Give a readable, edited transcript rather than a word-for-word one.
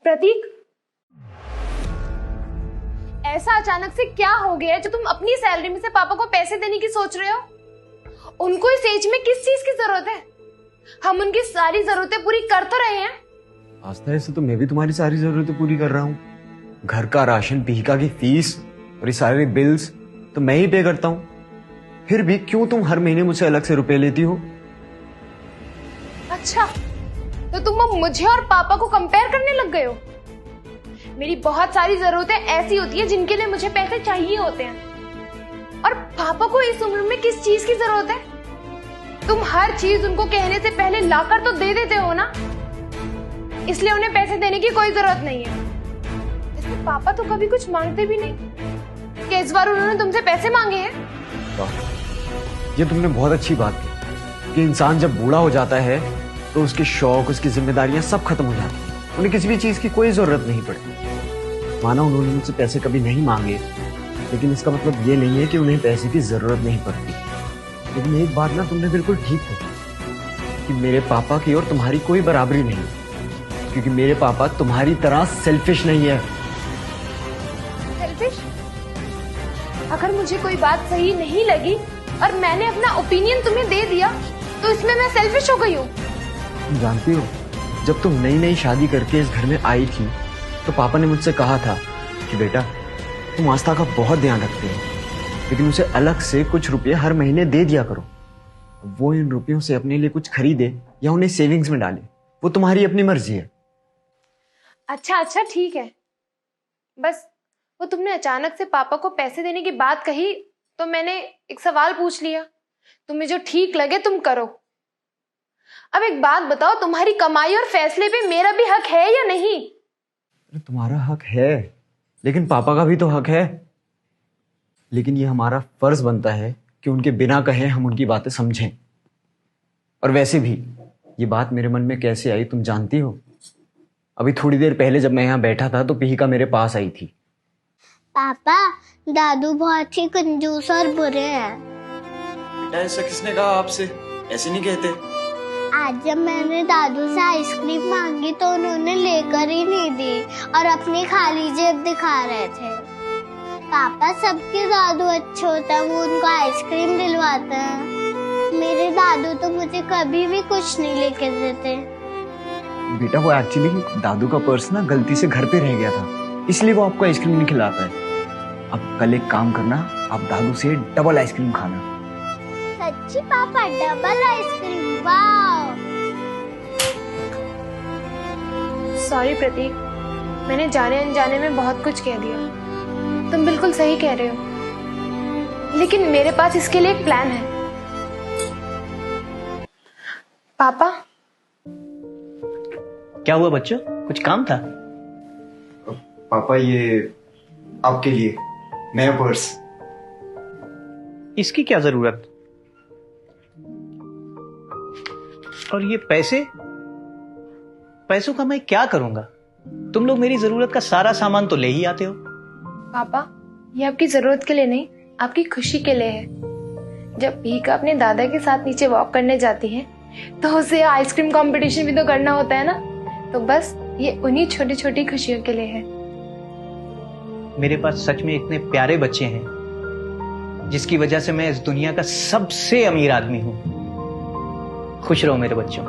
प्रतीक, ऐसा अचानक से क्या हो गया है जो तुम अपनी सैलरी में से पापा को पैसे देने की सोच रहे हो? उनको इस एज में किस चीज की जरूरत है? हम उनकी सारी जरूरतें पूरी कर तो रहे हैं। आस्था, ऐसे तो मैं भी तुम्हारी सारी जरूरतें पूरी कर रहा हूँ। घर का राशन, पीका की फीस और ये सारे बिल्स तो मैं ही पे करता हूँ। फिर भी क्यों तुम हर महीने मुझसे अलग से रुपए लेती हो? अच्छा, तो तुम अब मुझे और पापा को कंपेयर करने लग गए हो। मेरी बहुत सारी जरूरतें ऐसी होती है जिनके लिए मुझे पैसे चाहिए होते हैं, और पापा को इस उम्र में किस चीज की जरूरत है? तुम हर चीज उनको कहने से पहले लाकर तो दे देते हो ना, इसलिए उन्हें पैसे देने की कोई जरूरत नहीं है। इसलिए पापा तो कभी कुछ मांगते भी नहीं कि इस बार उन्होंने तुमसे पैसे मांगे हैं। ये तुमने बहुत अच्छी बात की कि इंसान जब बूढ़ा हो जाता है तो उसके शौक, उसकी जिम्मेदारियां सब खत्म हो जाती हैं। उन्हें किसी भी चीज की कोई जरूरत नहीं पड़ती। माना उन्होंने मुझसे पैसे कभी नहीं मांगे, लेकिन इसका मतलब ये नहीं है कि उन्हें पैसे की जरूरत नहीं पड़ती। लेकिन एक बात ना तुमने बिल्कुल ठीक कही कि मेरे पापा की और तुम्हारी कोई बराबरी नहीं, क्योंकि मेरे पापा तुम्हारी तरह सेल्फिश नहीं है। सेल्फिश? अगर मुझे कोई बात सही नहीं लगी और मैंने अपना ओपिनियन तुम्हें दे दिया तो इसमें मैं सेल्फिश हो गई हूँ? तुम जानती हो, जब तुम नई नई शादी करके इस घर में आई थी तो पापा ने मुझसे कहा था कि बेटा, तुम आस्था का बहुत ध्यान रखते हो, लेकिन उसे अलग से कुछ रुपए हर महीने दे दिया करो। वो इन रुपयों से अपने लिए कुछ खरीदे या उन्हें सेविंग्स में डाले, वो तुम्हारी अपनी मर्जी है। अच्छा ठीक है। बस वो तुमने अचानक से पापा को पैसे देने की बात कही तो मैंने एक सवाल पूछ लिया। तुम्हें जो ठीक लगे तुम करो। अब एक बात बताओ, तुम्हारी कमाई और फैसले पे मेरा भी हक है या नहीं? अरे तुम्हारा हक है, लेकिन पापा का भी तो हक है। लेकिन ये हमारा फर्ज बनता है कि उनके बिना कहे हम उनकी बातें समझें। और वैसे भी ये बात मेरे मन में कैसे आई तुम जानती हो? अभी थोड़ी देर पहले जब मैं यहाँ बैठा था तो पिहिका मेरे पास आई थी। पापा, दादू बहुत ही कंजूस और बुरे हैं। बेटा, ऐसा किसने कहा आपसे? ऐसे नहीं कहते। आज जब मैंने दादू से आइसक्रीम मांगी तो उन्होंने लेकर ही नहीं दी और अपनी खाली जेब दिखा रहे थे। पापा, सबके दादू अच्छे होते हैं, वो उनको आइसक्रीम दिलवाते हैं। मेरे दादू तो मुझे कभी भी कुछ नहीं लेके देते। बेटा, वो एक्चुअली दादू का पर्स ना गलती से घर पे रह गया था, इसलिए वो आपको आइसक्रीम नहीं खिलाता है। अब कल एक काम करना, आप दादू से डबल आइसक्रीम खाना। सच्ची पापा, डबल आइसक्रीम? वाह! सॉरी प्रतीक, मैंने जाने अनजाने में बहुत कुछ कह दिया। तुम बिल्कुल सही कह रहे हो, लेकिन मेरे पास इसके लिए एक प्लान है। पापा। क्या हुआ बच्चों, कुछ काम था? पापा, ये आपके लिए नया पर्स। इसकी क्या जरूरत? और ये पैसों का मैं क्या करूंगा? तुम लोग मेरी जरूरत का सारा सामान तो ले ही आते हो। पापा, ये आपकी जरूरत के लिए नहीं, आपकी खुशी के लिए है। जब पीका अपने दादा के साथ नीचे वॉक करने जाती है तो उसे आइसक्रीम कंपटीशन भी तो करना होता है ना, तो बस ये उन्हीं छोटी छोटी खुशियों के लिए है। मेरे पास सच में इतने प्यारे बच्चे हैं जिसकी वजह से मैं इस दुनिया का सबसे अमीर आदमी हूं। खुश रहो मेरे बच्चों।